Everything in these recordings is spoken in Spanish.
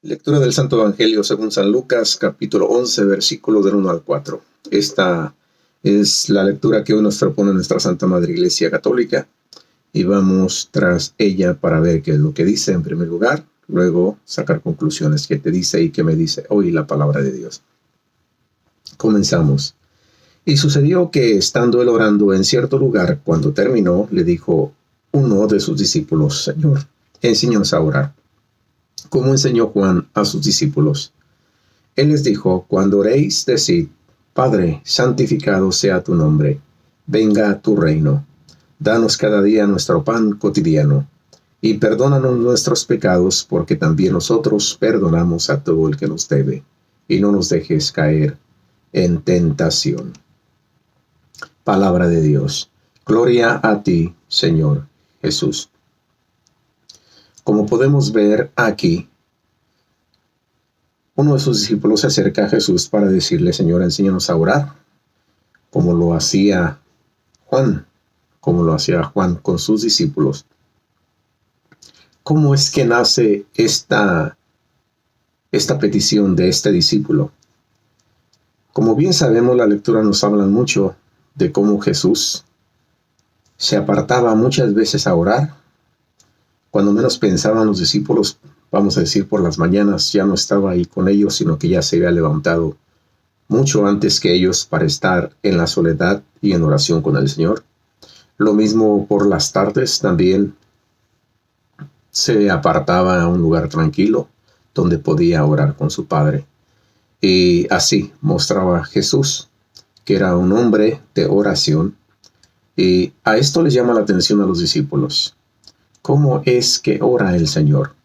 Lectura del Santo Evangelio según San Lucas, capítulo 11, versículos del 1 al 4. Esta es la lectura que hoy nos propone nuestra Santa Madre Iglesia Católica y vamos tras ella para ver qué es lo que dice en primer lugar, luego sacar conclusiones, qué te dice y qué me dice hoy la palabra de Dios. Comenzamos. Y sucedió que, estando él orando en cierto lugar, cuando terminó, le dijo uno de sus discípulos: Señor, enséñanos a orar, como enseñó Juan a sus discípulos. Él les dijo: Cuando oréis, decid: Padre, santificado sea tu nombre, venga tu reino. Danos cada día nuestro pan cotidiano, y perdónanos nuestros pecados, porque también nosotros perdonamos a todo el que nos debe, y no nos dejes caer en tentación. Palabra de Dios. Gloria a ti, Señor Jesús. Como podemos ver aquí, uno de sus discípulos se acerca a Jesús para decirle: Señor, enséñanos a orar, como lo hacía Juan con sus discípulos. ¿Cómo es que nace esta petición de este discípulo? Como bien sabemos, la lectura nos habla mucho de cómo Jesús se apartaba muchas veces a orar. Cuando menos pensaban los discípulos, vamos a decir por las mañanas, ya no estaba ahí con ellos, sino que ya se había levantado mucho antes que ellos para estar en la soledad y en oración con el Señor. Lo mismo por las tardes, también se apartaba a un lugar tranquilo donde podía orar con su Padre. Y así mostraba Jesús que era un hombre de oración. Y a esto les llama la atención a los discípulos. ¿Cómo es que ora el Señor?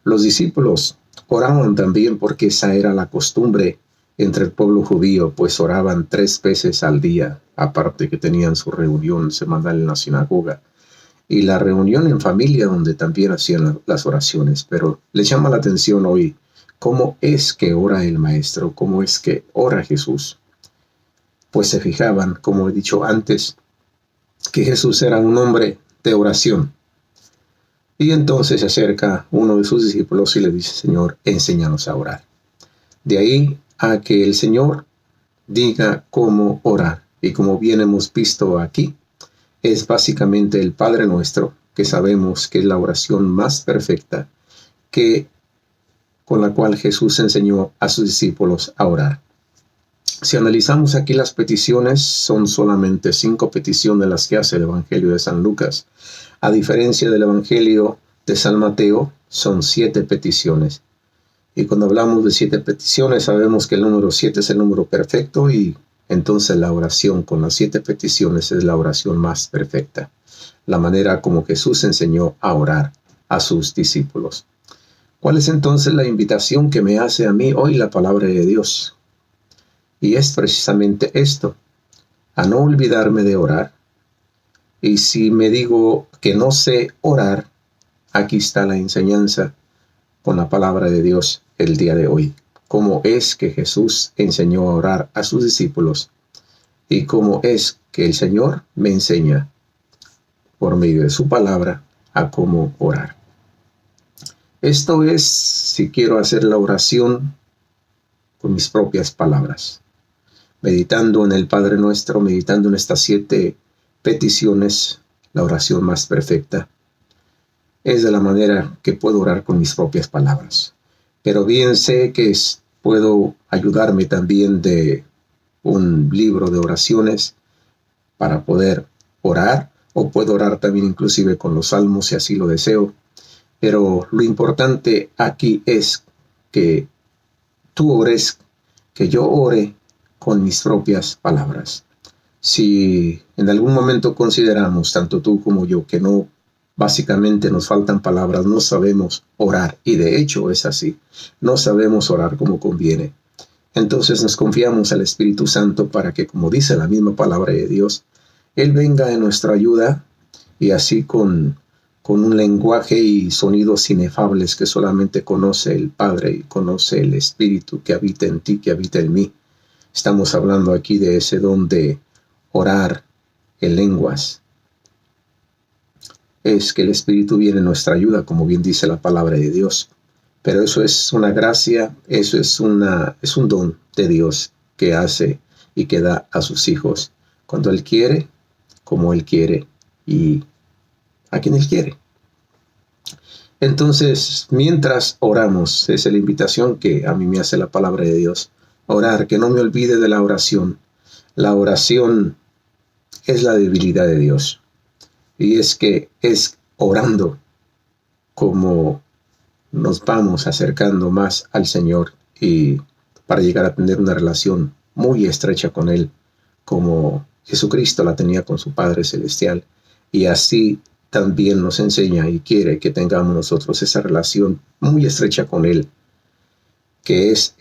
Los discípulos oraban también porque esa era la costumbre entre el pueblo judío, pues oraban 3 veces al día, aparte que tenían su reunión semanal en la sinagoga y la reunión en familia donde también hacían las oraciones. Pero les llama la atención hoy cómo es que ora el Maestro, cómo es que ora Jesús. Pues se fijaban, como he dicho antes, que Jesús era un hombre de oración. Y entonces se acerca uno de sus discípulos y le dice: Señor, enséñanos a orar. De ahí a que el Señor diga cómo orar. Y como bien hemos visto aquí, es básicamente el Padre Nuestro, que sabemos que es la oración más perfecta con la cual Jesús enseñó a sus discípulos a orar. Si analizamos aquí las peticiones, son solamente 5 peticiones las que hace el Evangelio de San Lucas. A diferencia del Evangelio de San Mateo, son 7 peticiones. Y cuando hablamos de 7 peticiones, sabemos que el número 7 es el número perfecto, y entonces la oración con las 7 peticiones es la oración más perfecta. La manera como Jesús enseñó a orar a sus discípulos. ¿Cuál es entonces la invitación que me hace a mí hoy la palabra de Dios? Y es precisamente esto: a no olvidarme de orar. Y si me digo que no sé orar, aquí está la enseñanza con la palabra de Dios el día de hoy. Cómo es que Jesús enseñó a orar a sus discípulos y cómo es que el Señor me enseña por medio de su palabra a cómo orar. Esto es si quiero hacer la oración con mis propias palabras, meditando en el Padre Nuestro, meditando en estas 7 peticiones. La oración más perfecta es de la manera que puedo orar con mis propias palabras. Pero bien sé que puedo ayudarme también de un libro de oraciones para poder orar, o puedo orar también inclusive con los salmos si así lo deseo. Pero lo importante aquí es que tú ores, que yo ore con mis propias palabras. Si en algún momento consideramos, tanto tú como yo, que no, básicamente nos faltan palabras, no sabemos orar, y de hecho es así, no sabemos orar como conviene, entonces nos confiamos al Espíritu Santo para que, como dice la misma palabra de Dios, Él venga en nuestra ayuda, y así con un lenguaje y sonidos inefables que solamente conoce el Padre y conoce el Espíritu que habita en ti, que habita en mí. Estamos hablando aquí de ese don de orar en lenguas. Es que el Espíritu viene en nuestra ayuda, como bien dice la palabra de Dios. Pero eso es una gracia, eso es un don de Dios que hace y que da a sus hijos cuando Él quiere, como Él quiere y a quien Él quiere. Entonces, mientras oramos, esa es la invitación que a mí me hace la palabra de Dios. Orar, que no me olvide de la oración. La oración es la debilidad de Dios. Y es que es orando como nos vamos acercando más al Señor y para llegar a tener una relación muy estrecha con Él, como Jesucristo la tenía con su Padre Celestial. Y así también nos enseña y quiere que tengamos nosotros esa relación muy estrecha con Él, que es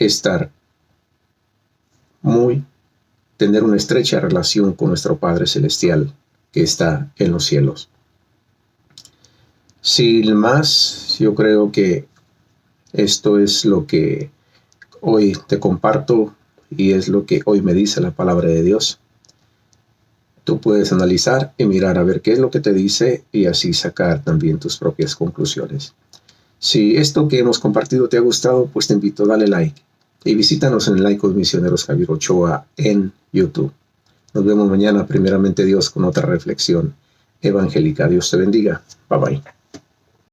tener una estrecha relación con nuestro Padre Celestial que está en los cielos. Sin más, yo creo que esto es lo que hoy te comparto y es lo que hoy me dice la palabra de Dios. Tú puedes analizar y mirar a ver qué es lo que te dice y así sacar también tus propias conclusiones. Si esto que hemos compartido te ha gustado, pues te invito a darle like y visítanos en Laicos Misioneros Javier Ochoa en YouTube. Nos vemos mañana, primeramente Dios, con otra reflexión evangélica. Dios te bendiga. Bye bye.